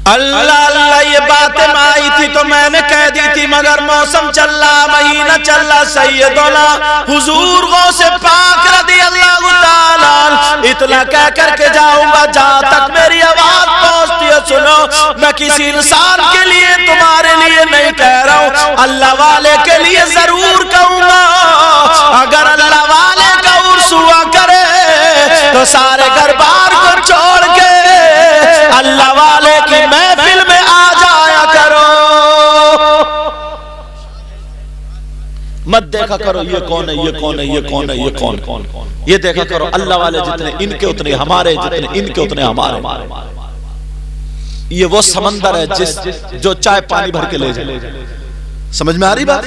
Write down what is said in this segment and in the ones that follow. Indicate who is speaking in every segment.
Speaker 1: اللہ اللہ یہ باتیں آئی تھی تو میں نے کہہ دی تھی، مگر موسم چل رہا، مہینہ چل رہا، سیدنا حضور غوث پاک رضی اللہ تعالیٰ اتنا کہہ کر کے جاؤں گا جہاں تک میری آواز پہنچتی ہے سنو، میں کسی انسان کے لیے تمہارے لیے نہیں کہہ رہا ہوں، اللہ والے کے لیے ضرور کہوں گا۔ اگر اللہ والے کا عرس ہوا کرے تو سارے گھر بار کو چھوڑ کے اللہ والے کی محفل میں آ جایا کرو، مت دیکھا کرو یہ کون ہے یہ کون ہے یہ کون ہے یہ کون، یہ دیکھا کرو اللہ والے جتنے ان کے اتنے ہمارے، جتنے ان کے اتنے ہمارے۔ یہ وہ سمندر ہے جو چائے پانی بھر کے لے جائے، سمجھ میں آ رہی بات؟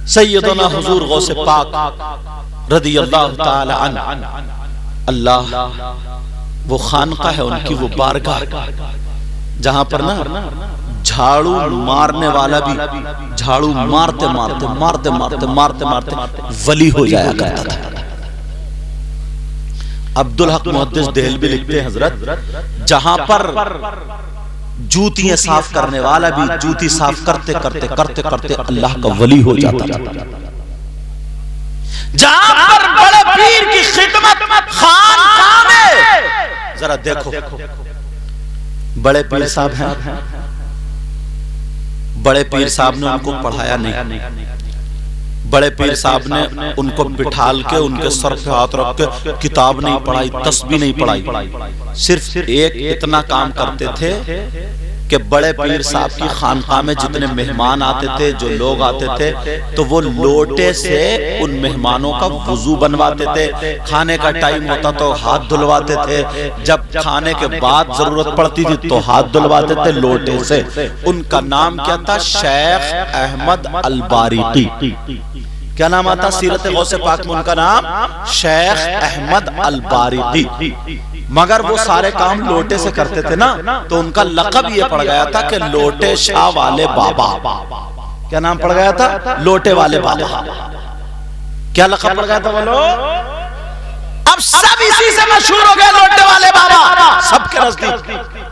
Speaker 1: سیدنا حضور غوث پاک رضی اللہ تعالی عنہ، اللہ وہ خانقاہ ہے ان کی، وہ بارگاہ جہاں پر نا جھاڑو مارنے والا بھی جھاڑو مارتے مارتے مارتے مارتے مارتے مارتے ولی ہو جایا کرتا تھا۔ عبدالحق محدث دہلوی لکھتے ہیں حضرت، جہاں پر جوتیاں صاف کرنے والا بھی جوتی صاف کرتے کرتے کرتے کرتے اللہ کا ولی ہو جاتا تھا، جہاں پر بڑے پیر کی خدمت خانقاہ میں، ذرا دیکھو بڑے پیر صاحب ہیں، بڑے پیر صاحب نے ان کو پڑھایا نہیں، بڑے پیر صاحب نے ان کو بٹھال کے ان کے سر پہ ہاتھ رکھ کے کتاب نہیں پڑھائی، تسبیح نہیں پڑھائی، صرف ایک اتنا کام کرتے تھے کہ بڑے پیر صاحب کی خانقاہ میں جتنے مہمان آتے تھے، جو لوگ آتے تھے، تو وہ لوٹے سے ان مہمانوں کا وضو بنواتے تھے، کھانے کا ٹائم ہوتا تو ہاتھ دھلواتے تھے، جب کھانے کے بعد ضرورت پڑتی تھی تو ہاتھ دھلواتے تھے لوٹے سے۔ ان کا نام کیا تھا؟ شیخ احمد الباریقی۔ کیا نام آتا سیرت غوث پاک میں ان کا نام؟ شیخ احمد الباریقی۔ مگر وہ سارے کام لوٹے سے کرتے تھے نا، تو ان کا لقب یہ پڑ گیا تھا کہ لوٹے شاہ والے بابا۔ کیا نام پڑ گیا تھا؟ لوٹے والے بابا۔ کیا لقب پڑ گیا تھا وہ لوگ؟ اب سب اسی سے مشہور ہو گئے، لوٹے والے بابا سب کے نزدیک۔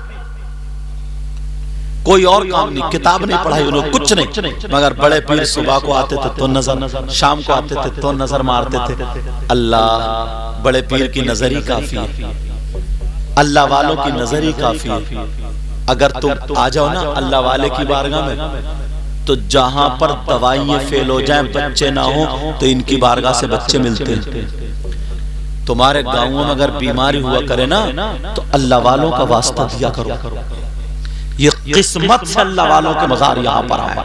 Speaker 1: کوئی اور کام نہیں، کتاب نہیں پڑھائی انہوں، کچھ نہیں، مگر بڑے پیر صبح کو آتے تھے تو نظر، شام کو آتے تھے تو نظر مارتے تھے۔ اللہ بڑے پیر کی نظر ہی کافی ہے، اللہ والوں کی نظر ہی کافی ہے۔ اگر تم آ جاؤ نا اللہ والے کی بارگاہ میں، تو جہاں پر دوائیں فیل ہو جائیں، بچے نہ ہوں، تو ان کی بارگاہ سے بچے ملتے ہیں۔ تمہارے گاؤں میں اگر بیماری ہوا کرے نا، تو اللہ والوں کا واسطہ دیا کرو، یہ قسمت سے اللہ والوں کے مزار یہاں پر آئے۔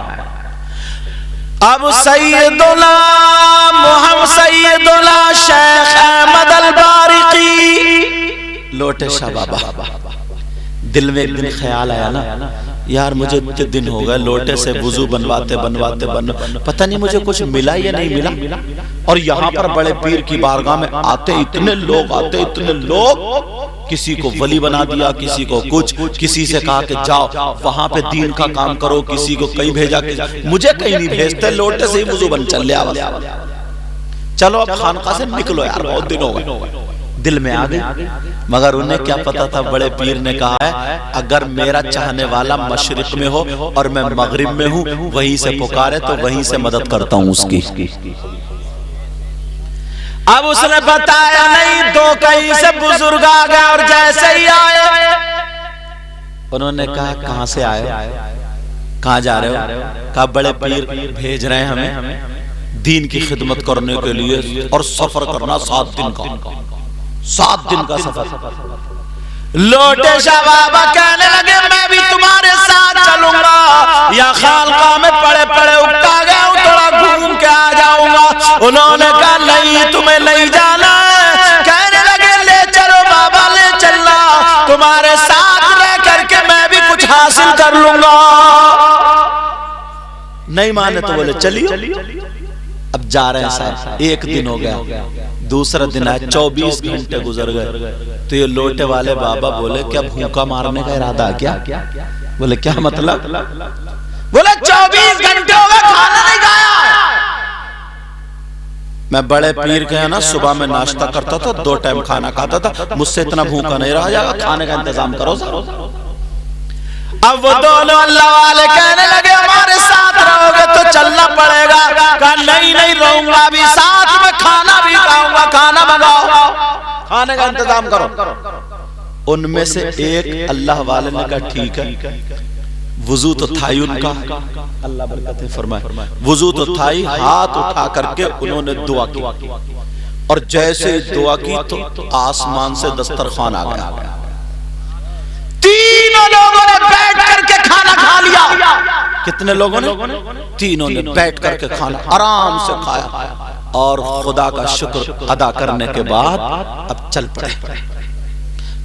Speaker 1: اب سیدنا محمد سیدنا شیخ احمد الباریقی لوٹے شاہ بابا، دل میں ایک دن خیال آیا نا، یار مجھے اتنے دن ہو گئے لوٹے سے وضو بنواتے بنواتے پتہ نہیں مجھے کچھ ملا یا نہیں ملا، اور یہاں پر بڑے پیر کی بارگاہ میں آتے اتنے لوگ، آتے اتنے لوگ، کسی کو ولی بنا دیا، کسی کو کچھ، کسی سے کہا کہ جاؤ وہاں پہ دین کا کام کرو، کسی کو کہیں بھیجا، مجھے کہیں نہیں بھیجتے، لوٹے سے ہی وضو بن چل لیا، چلو اب خانقاہ سے نکلو یار، بہت دن ہو گئے۔ دل میں آ گئی، مگر انہیں کیا پتا تھا، بڑے پیر نے کہا ہے اگر میرا چاہنے والا مشرق میں ہو اور میں مغرب میں ہوں، وہیں سے پکارے تو وہیں سے مدد کرتا ہوں اس کی۔ اب اس نے بتایا نہیں، دو کہیں سے بزرگ آ گئے، اور جیسے ہی آئے انہوں نے کہا کہاں سے آئے، کہاں جا رہے ہو؟ کہا بڑے پیر بھیج رہے ہیں ہمیں دین کی خدمت کرنے کے لیے، اور سفر کرنا 7 دن کا، 7 دن کا سفر۔ لوٹے شاہ بابا کہنے لگے میں بھی تمہارے ساتھ چلوں گا، یا خانقاہ میں پڑے پڑے اکتا گیا ہوں، تھوڑا گھوم کے آ جاؤں گا۔ انہوں نے کہا نہیں تمہیں نہیں جانا ہے، کہنے لگے لے چلو بابا لے چلنا، تمہارے ساتھ رہ کر کے میں بھی کچھ حاصل کر لوں گا۔ نہیں مانے تو بولے چلیو۔ اب جا رہے ہیں صاحب، 1 دن ہو گیا، دوسرا دن آئے، 24 گھنٹے گزر گئے، تو یہ لوٹے والے بابا بولے کیا بھوکا مارنے کا ارادہ کیا؟ بولے کیا مطلب؟ بولے 24 گھنٹے ہو گئے کھانا نہیں کھایا۔ میں بڑے پیر کے ہیں نا، صبح میں ناشتہ کرتا تھا، 2 ٹائم کھانا کھاتا تھا، مجھ سے اتنا بھوکا نہیں رہا جائے گا، کھانے کا انتظام کرو۔ اب وہ دونوں اللہ والے کہنے لگے ہمارے ساتھ رہو گے تو چلنا پڑے گا. کہا نہیں نہیں رہوں گا بھی ساتھ میں, کھانا بھی کھاؤں گا, کھانا منگاؤ, کھانے کا انتظام کرو. ان میں سے ایک اللہ والے نے کہا ٹھیک ہے. وضو تو تھا ہی ان کا, اللہ برکتیں فرمائے, وضو تو تھا ہی, ہاتھ اٹھا کر کے انہوں نے دعا کی, اور جیسے دعا کی تو آسمان سے دسترخوان آ گیا. تینوں لوگوں نے بیٹھ کر کے کھانا کھا لیا. کتنے لوگوں نے؟ تینوں نے بیٹھ کر کے کھانا آرام سے کھایا, اور خدا کا شکر ادا کرنے کے بعد اب چل پڑے.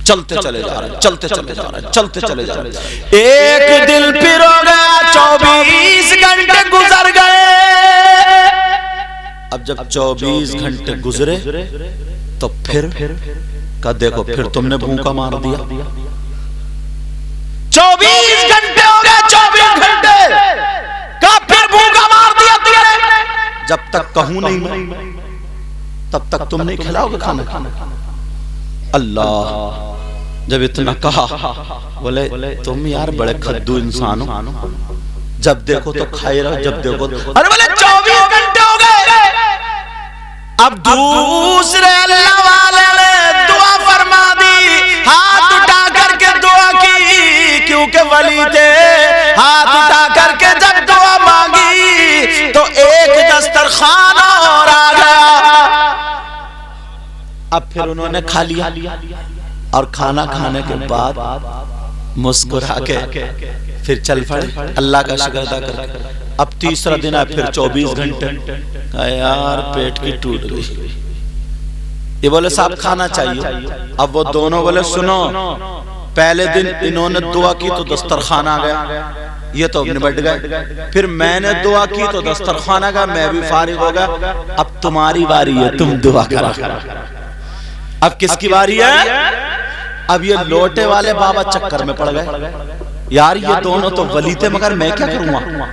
Speaker 1: چلتے چلے جا رہے, چلتے چلے جا رہے, چلتے چلے جا رہے. ایک دن پھر ہو گیا, 24 گھنٹے گزر گئے. اب جب 24 گھنٹے گزرے تو پھر کہا دیکھو پھر تم نے بھوکا مار دیا. 24 گھنٹے ہو گئے, 24 گھنٹے, کہا پھر بھوکا مار دیا تم نے. جب تک کہوں نہیں میں تب تک تم نہیں کھلاؤ گے کھانا. اللہ جب اتنا کہا بولے تم یار بڑے کھدو انسان ہو, جب دیکھو تو کھائے رہو, جب دیکھو. ارے بولے 24 گھنٹے ہو گئے. اب دوسرے اللہ والے نے دعا فرما دی, ہاتھ اٹھا کر کے دعا کی, کیونکہ ولی تھے. ہاتھ اٹھا کر کے جب دعا مانگی تو ایک دسترخوان اور آ گیا. اب پھر انہوں نے کھا لیا, اور کھانا کھانے کے بعد مسکرا کے پھر چل پڑے اللہ کا شکر ادا کر کے. اب تیسرا دن ہے, پھر 24 گھنٹے. کہا یار پیٹ کی ٹوٹ گئی. یہ بولے صاحب کھانا چاہیے. اب وہ دونوں بولے سنو, پہلے دن انہوں نے دعا کی تو دسترخوان آ گیا, یہ تو نمٹ گئے. پھر میں نے دعا کی تو دسترخوان آ گیا, میں بھی فارغ ہو گیا. اب تمہاری باری ہے, تم دعا کرا. اب کس کی باری ہے؟ اب یہ لوٹے والے بابا چکر میں پڑ گئے. یار یہ دونوں تو ولی تھے, مگر میں کیا کروں گا,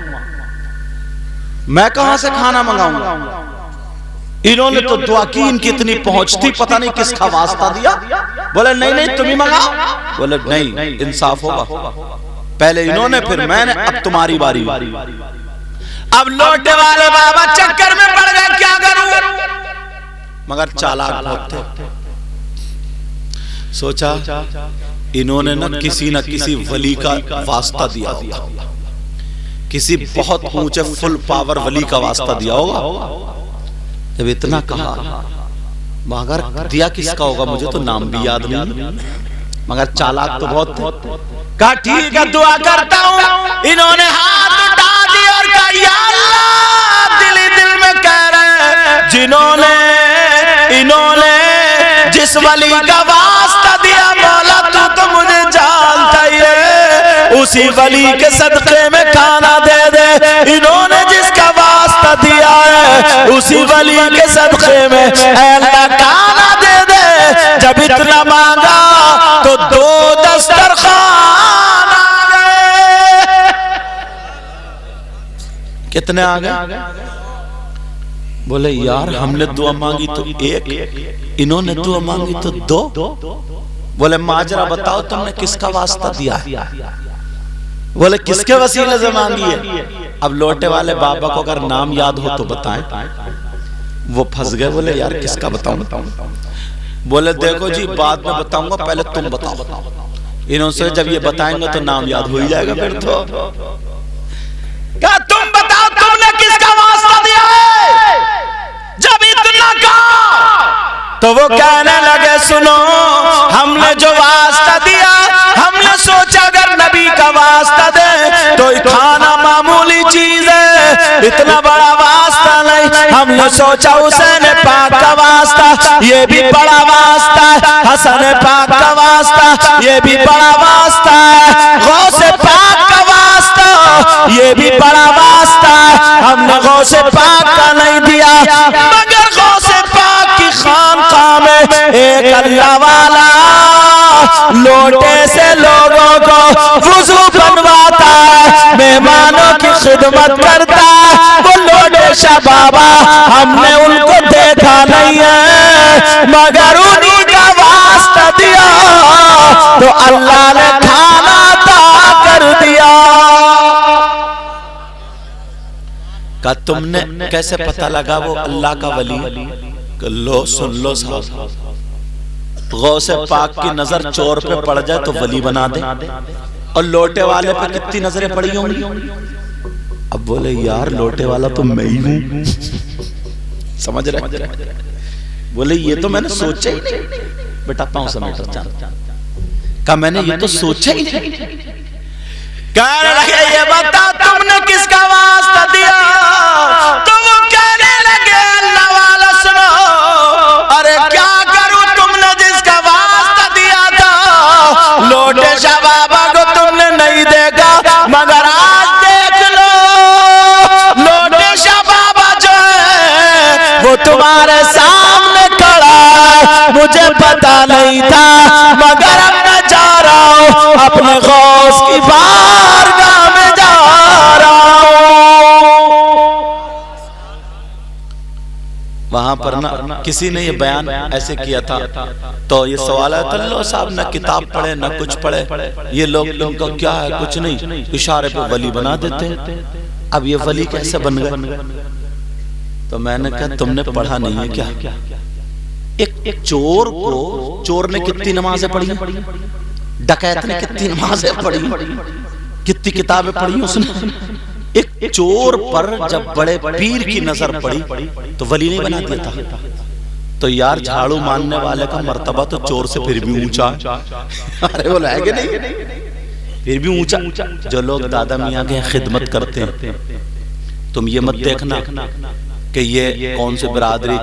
Speaker 1: میں کہاں سے کھانا منگاؤں گا. انہوں نے تو دعا کی, ان کی اتنی پہنچ تھی, پتہ نہیں کس کا واسطہ دیا. بولے نہیں نہیں تم ہی منگاؤ. بولے نہیں انصاف ہوگا, پہلے انہوں نے پھر میں نے, اب تمہاری باری. اب لوٹے والے بابا چکر میں پڑ گئے, کیا کروں. مگر چالاک بہت تھے. سوچا انہوں نے نہ کسی ولی کا واسطہ دیا ہوگا, کسی بہت اونچے فل پاور ولی کا واسطہ دیا ہوگا. جب اتنا کہا, مگر دیا کس کا ہوگا مجھے تو نام بھی یاد نہیں, مگر چالاک تو بہت تھے. کہا ٹھیک ہے دعا کرتا ہوں. انہوں نے ہاتھ اٹھا دیا اور کہا یا اللہ, دل ہی دل میں کہہ رہے انہوں نے جس ولی کا واسطہ دیا, مولا تو مجھے جانتا ہی ہے, اسی ولی کے صدقے میں کھانا دے دے. انہوں نے جس کا واسطہ دیا ہے اسی ولی کے صدقے میں اے اللہ کھانا دے دے. جب اتنا مانگا تو 2 دسترخوان آ گئے. کتنے آ گئے؟ بولے یار ہم نے دعا مانگی تو 1, انہوں نے دعا مانگی تو 2. بولے ماجرا بتاؤ تم نے کس کا واسطہ دیا ہے. بولے کس کے وسیلے سے مانگی ہے. اب لوٹے والے بابا کو اگر نام یاد ہو تو بتائیں. وہ پھنس گئے, بولے یار کس کا بتاؤں. بولے دیکھو جی بعد میں بتاؤں گا, پہلے تم بتاؤ. انہوں سے جب یہ بتائیں گے تو نام یاد ہو ہی جائے گا. پھر تو کہا تم بتاؤ تم نے کس کا واسطہ دیا ہے. جب اتنا کہا تو وہ کہنے لگے سنو, ہم نے جو واسطہ دیا ہم نے سوچا اگر نبی کا واسطہ دے تو کھانا معمولی چیز ہے, اتنا بڑا واسطہ نہیں. ہم نے سوچا حسین پاک کا واسطہ یہ بھی بڑا واسطہ ہے, حسن پاک کا واسطہ یہ بھی بڑا واسطہ ہے, غوث پاک کا واسطہ یہ بھی بڑا واسطہ ہے. ہم نے غوث پاک کا نہیں دیا, مگر غوث پاک کی خانقاہ میں ایک اللہ والا لوٹے سے لوگوں کو وضو بنواتا ہے, مہمانوں کی خدمت کرتا ہے. وہ لوٹے شاہ بابا ہم نے ان کو دیکھا نہیں ہے, مگر انہی کا واسطہ دیا تو اللہ نے کھانا عطا کر تم نے کیسے پتہ لگا وہ اللہ کا ولی؟ لو سن لو صاحب، غوث پاک کی نظر چور پہ پڑ جائے تو ولی بنا دے، اور لوٹے والے پہ کتنی نظریں پڑی ہوں گی؟ اب بولے یار لوٹے والا تو میں ہی ہوں، سمجھ رہے؟ بولے یہ تو میں نے سوچا ہی نہیں بیٹا، پاؤں سمیٹر چاند کہا میں نے یہ تو سوچا ہی نہیں۔ کہنے لگے یہ بتا تم نے کس کا واسطہ دیا؟ تو وہ کہنے لگے اللہ والا سنو، ارے کیا کروں تم نے جس کا واسطہ دیا تھا، لوٹے شبابہ کو تم نے نہیں دیکھا، مگر آج دیکھ لو لوٹے شبابہ جو ہے وہ تمہارے سامنے کھڑا ہے، مجھے پتا نہیں تھا مگر اب میں جا رہا ہوں اپنے غوث کی بارگاہ میں جا رہا ہوں۔ وہاں پر نہ کسی نے یہ بیان ایسے کیا تھا تو یہ سوال ہے اللہ صاحب نہ کتاب پڑھے نہ کچھ پڑھے، یہ لوگ ان کا کیا ہے کچھ نہیں، اشارے پہ ولی بنا دیتے ہیں، اب یہ ولی کیسے بن گئے؟ تو میں نے کہا تم نے پڑھا نہیں ہے کیا؟ ایک چور کو، چور نے کتنی نمازیں پڑھی، ڈکیت نے کتنی نمازیں پڑھی، کتنی کتابیں پڑھی اس نے؟ ایک چور پر جب بڑے پیر کی نظر پڑی تو ولی نہیں بنا دیا تھا؟ تو یار جھاڑو ماننے والے کا مرتبہ تو چور سے پھر بھی اونچا، ارے وہ لائے گے نہیں، پھر بھی اونچا۔ جو لوگ دادا میاں کے خدمت کرتے ہیں تم یہ مت دیکھنا کہ یہ کون سے برادری